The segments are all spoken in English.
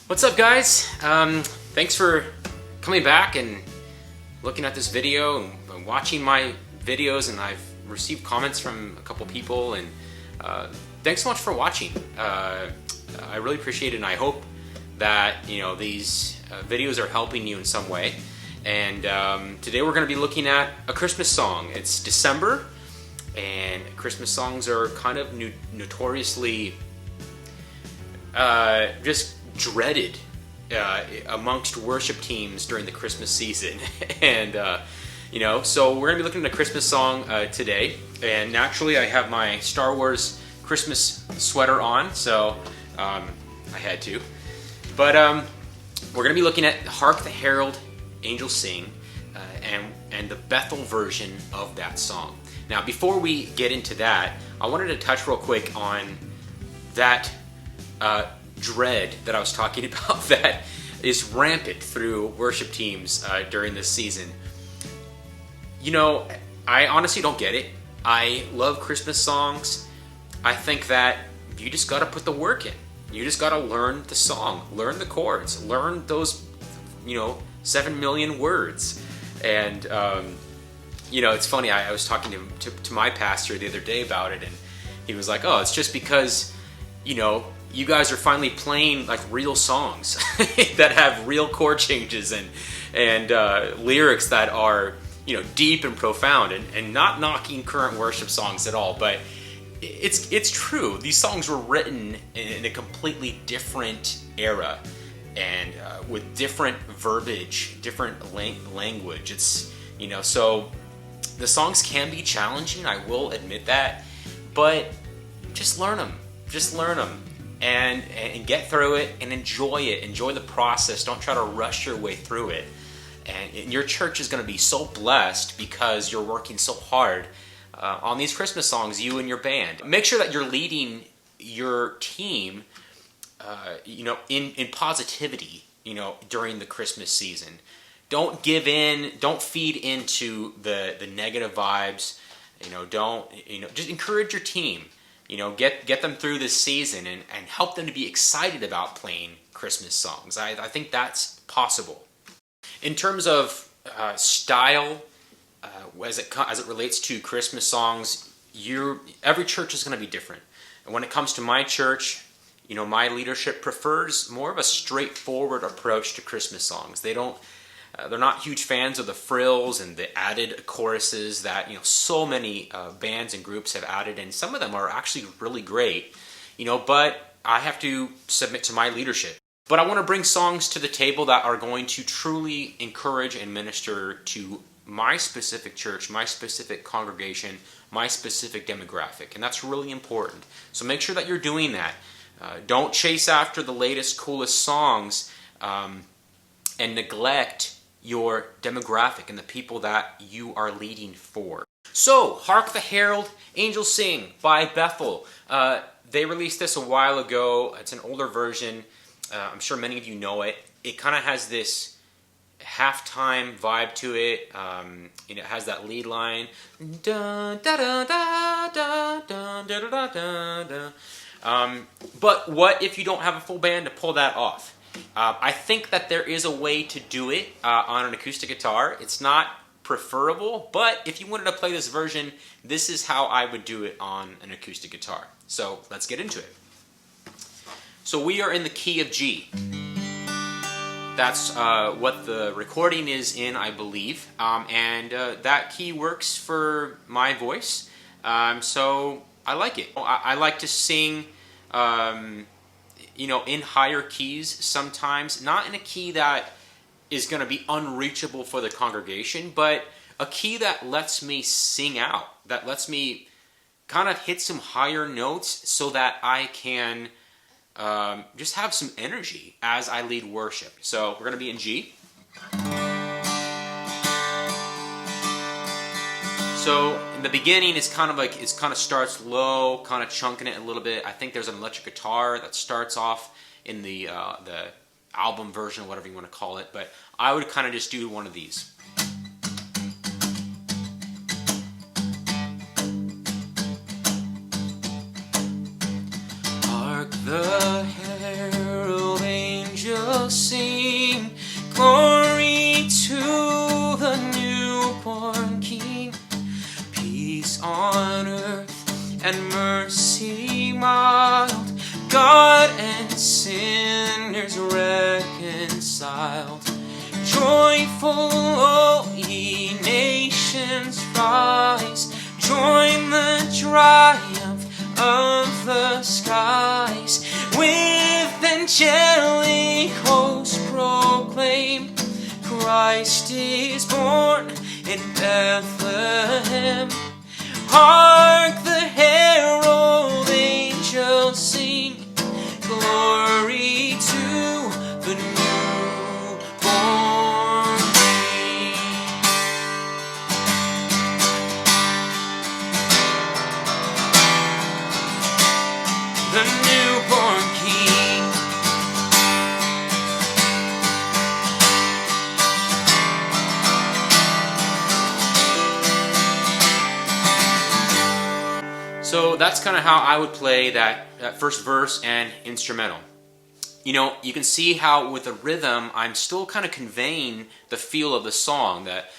What's up, guys? Thanks for coming back and looking at this video and watching my videos, and I've received comments from a couple people, and thanks so much for watching. I really appreciate it, and I hope that these videos are helping you in some way. And today we're going to be looking at a Christmas song. It's December, and Christmas songs are kind of notoriously just dreaded amongst worship teams during the Christmas season. And so we're gonna be looking at a Christmas song today, and naturally I have my Star Wars Christmas sweater on, so I had to. But we're gonna be looking at Hark the Herald, Angels Sing, and the Bethel version of that song. Now, before we get into that, I wanted to touch real quick on that dread that I was talking about that is rampant through worship teams during this season. I honestly don't get it. I love Christmas songs. I think that you just got to put the work in. You just got to learn the song, learn the chords, learn those 7 million words. And it's funny, I was talking to my pastor the other day about it, and he was like, oh, it's just because you guys are finally playing like real songs that have real chord changes and lyrics that are deep and profound, and not knocking current worship songs at all, but it's true. These songs were written in a completely different era and with different verbiage, different language. It's so the songs can be challenging, I will admit that, but just learn them. Just learn them. And get through it and enjoy it. Enjoy the process. Don't try to rush your way through it. And your church is going to be so blessed because you're working so hard on these Christmas songs, you and your band. Make sure that you're leading your team, in positivity, during the Christmas season. Don't give in. Don't feed into the negative vibes. Just encourage your team. Get them through this season and help them to be excited about playing Christmas songs. I think that's possible. In terms of style, as it relates to Christmas songs, every church is going to be different. And when it comes to my church, my leadership prefers more of a straightforward approach to Christmas songs. They're not huge fans of the frills and the added choruses that so many bands and groups have added, and some of them are actually really great. But I have to submit to my leadership. But I want to bring songs to the table that are going to truly encourage and minister to my specific church, my specific congregation, my specific demographic, and that's really important. So make sure that you're doing that. Don't chase after the latest, coolest songs and neglect your demographic and the people that you are leading for. So, Hark the Herald, Angels Sing by Bethel. They released this a while ago. It's an older version. I'm sure many of you know it. It kind of has this halftime vibe to it. It has that lead line. Dun, da, da, da, da, da, da, da, da, da. But what if you don't have a full band to pull that off? I think that there is a way to do it on an acoustic guitar. It's not preferable, but if you wanted to play this version, this is how I would do it on an acoustic guitar. So let's get into it. So we are in the key of G. That's what the recording is in, I believe, and that key works for my voice, so I like it. I like to sing in higher keys sometimes, not in a key that is going to be unreachable for the congregation, but a key that lets me sing out, that lets me kind of hit some higher notes so that I can just have some energy as I lead worship. So we're going to be in G. So in the beginning, it kind of starts low, kind of chunking it a little bit. I think there's an electric guitar that starts off in the album version, or whatever you want to call it. But I would kind of just do one of these. Hark the herald angels angels sing, glory to the newborn King. Peace on earth and mercy mild, God and sinners reconciled. Joyful, all ye nations rise, join the triumph of the skies. With angelic hosts proclaim, Christ is born in Bethlehem. Hark the herald angels sing, glory to the newborn King. The newborn King. So that's kind of how I would play that first verse and instrumental. You know, you can see how with the rhythm, I'm still kind of conveying the feel of the song, that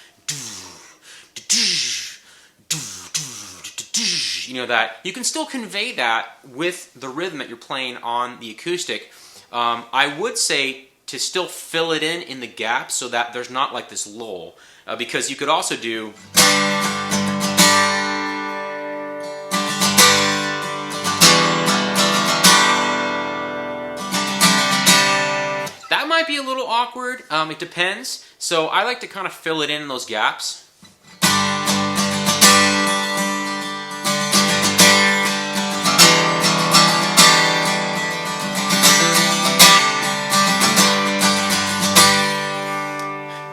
you know, that you can still convey that with the rhythm that you're playing on the acoustic. I would say to still fill it in the gaps so that there's not like this lull, because you could also do. That might be a little awkward, it depends. So I like to kind of fill it in those gaps.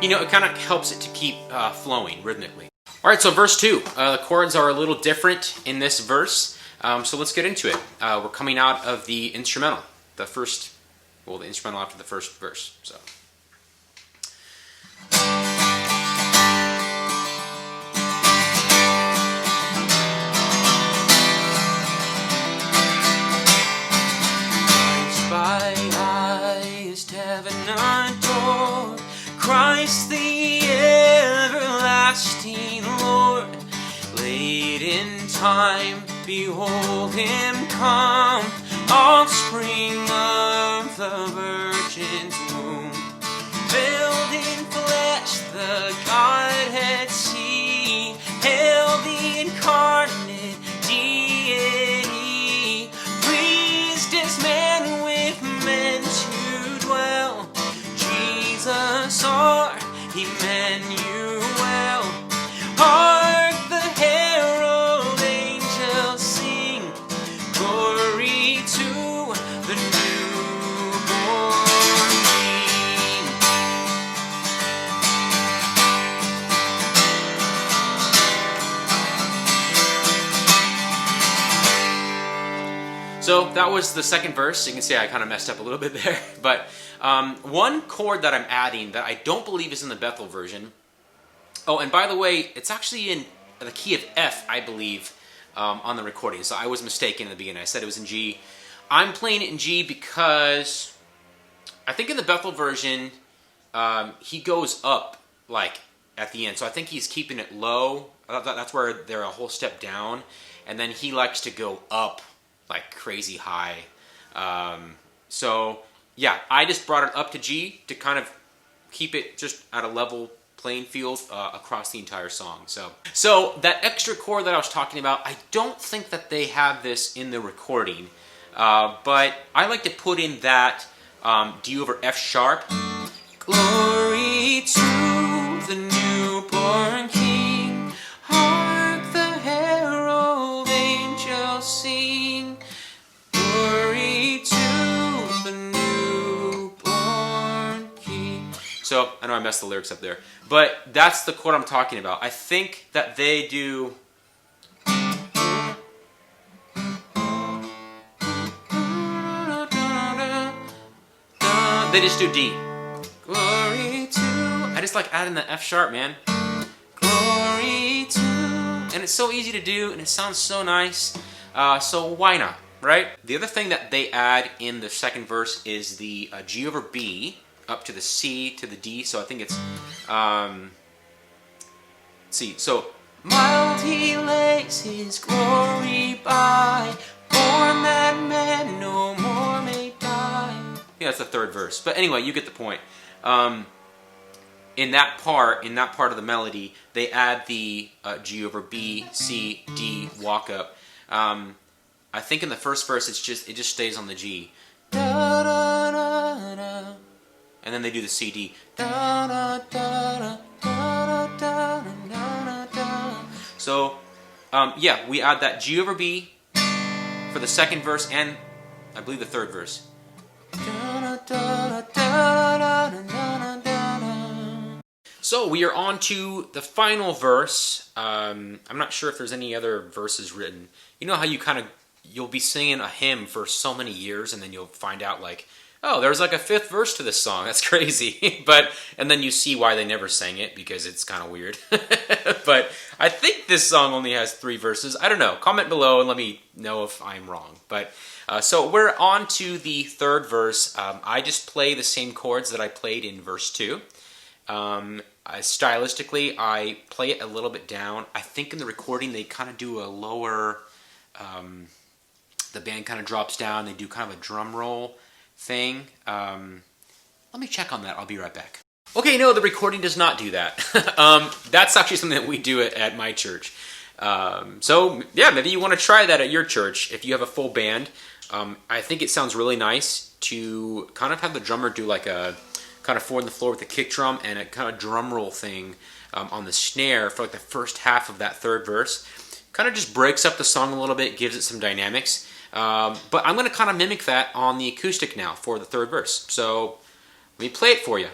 You know, it kind of helps it to keep flowing rhythmically. All right, so verse 2. The chords are a little different in this verse, so let's get into it. We're coming out of the instrumental, the instrumental after the first verse. So. Christ by highest heaven adored, Christ the everlasting Lord, late in time, behold him come, offspring of the Virgin's womb, veiled in flesh, the Godhead see, hail the incarnate deity, pleased as man with men to dwell, Jesus our Emmanuel. Hark the herald angels sing, glory to the newborn King. So that was the second verse. You can see I kind of messed up a little bit there, but one chord that I'm adding that I don't believe is in the Bethel version. Oh, and by the way, it's actually in the key of F, I believe, on the recording. So I was mistaken in the beginning. I said it was in G. I'm playing it in G because I think in the Bethel version, he goes up like at the end. So I think he's keeping it low. That's where they're a whole step down. And then he likes to go up like crazy high. So yeah, I just brought it up to G to kind of keep it just at a level playing field across the entire song. So that extra chord that I was talking about, I don't think that they have this in the recording, but I like to put in that D over F sharp. Glory to the newborn King, hark the herald angels sing, glory to the newborn King. So I know I messed the lyrics up there, but that's the chord I'm talking about. I think that they do. They just do D. Glory to. I just like adding the F sharp, man. Glory to. And it's so easy to do, and it sounds so nice. So why not, right? The other thing that they add in the second verse is the G over B. up to the C to the D. So I think it's C. So mild he lays his glory by, born that man no more may die. Yeah, that's the third verse. But anyway, you get the point. In that part of the melody, they add the G over B, C, D walk up. I think in the first verse it just stays on the G. Da, da, da, da. And then they do the C, D. Da, da, da, da, da, da, da, da. So, yeah, we add that G over B for the second verse and I believe the third verse. Da, da, da, da, da, da, da, da. So we are on to the final verse. I'm not sure if there's any other verses written. You know how you'll be singing a hymn for so many years and then you'll find out like, oh, there's like a fifth verse to this song. That's crazy. And then you see why they never sang it because it's kind of weird. But I think this song only has 3 verses. I don't know. Comment below and let me know if I'm wrong. But so we're on to the third verse. I just play the same chords that I played in verse 2. Stylistically, I play it a little bit down. I think in the recording they kind of do a lower, the band kind of drops down. They do kind of a drum roll thing. Let me check on that. I'll be right back. Okay, no, the recording does not do that. That's actually something that we do at my church. So, yeah, maybe you want to try that at your church if you have a full band. I think it sounds really nice to kind of have the drummer do like a kind of 4 on the floor with a kick drum and a kind of drum roll thing on the snare for like the first half of that third verse. Kind of just breaks up the song a little bit, gives it some dynamics. But I'm going to kind of mimic that on the acoustic now for the third verse. So let me play it for you.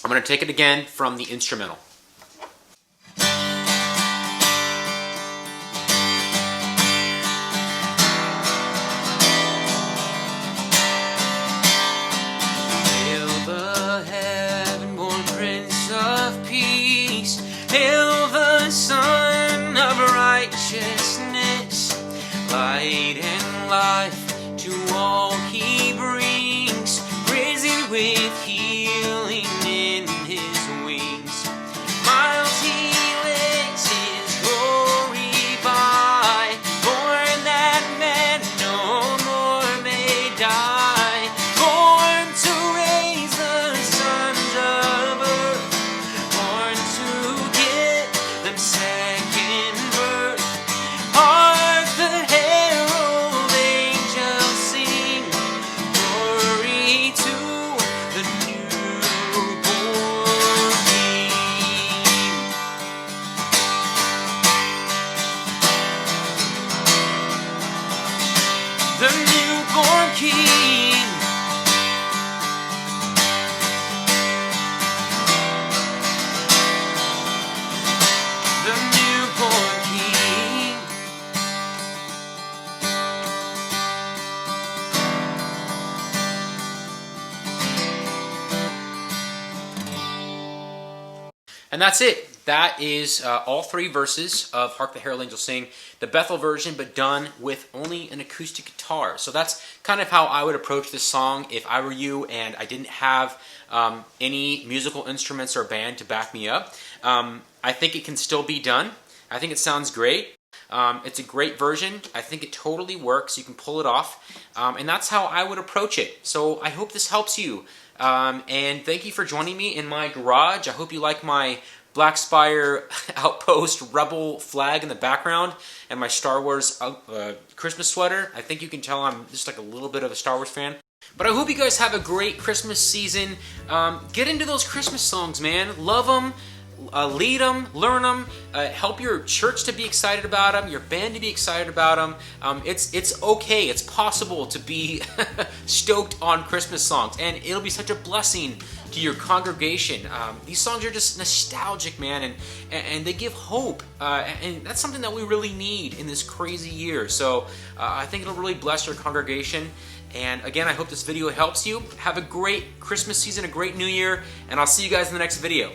I'm going to take it again from the instrumental. Hail the heaven-born Prince of Peace, hail the Son of Righteousness, light and life to all he brings, risen with healing in his wings. Miles he lays his glory by, born that man no more may die, born to raise the sons of earth, born to give them second birth. Hark the herald angels sing, glory to the newborn King. The newborn King. The newborn King. And that's it. That is all 3 verses of Hark the Herald Angels Sing, the Bethel version, but done with only an acoustic guitar. So that's kind of how I would approach this song if I were you and I didn't have any musical instruments or band to back me up. I think it can still be done. I think it sounds great. It's a great version. I think it totally works. You can pull it off. And that's how I would approach it. So I hope this helps you. And thank you for joining me in my garage. I hope you like my Black Spire Outpost Rebel flag in the background and my Star Wars Christmas sweater. I think you can tell I'm just like a little bit of a Star Wars fan. But I hope you guys have a great Christmas season. Get into those Christmas songs, man. Love them. Lead them, learn them, help your church to be excited about them, your band to be excited about them. It's okay, it's possible to be stoked on Christmas songs, and it'll be such a blessing to your congregation. These songs are just nostalgic, man, and they give hope, and that's something that we really need in this crazy year. So I think it'll really bless your congregation. And again, I hope this video helps you. Have a great Christmas season, a great New Year, and I'll see you guys in the next video.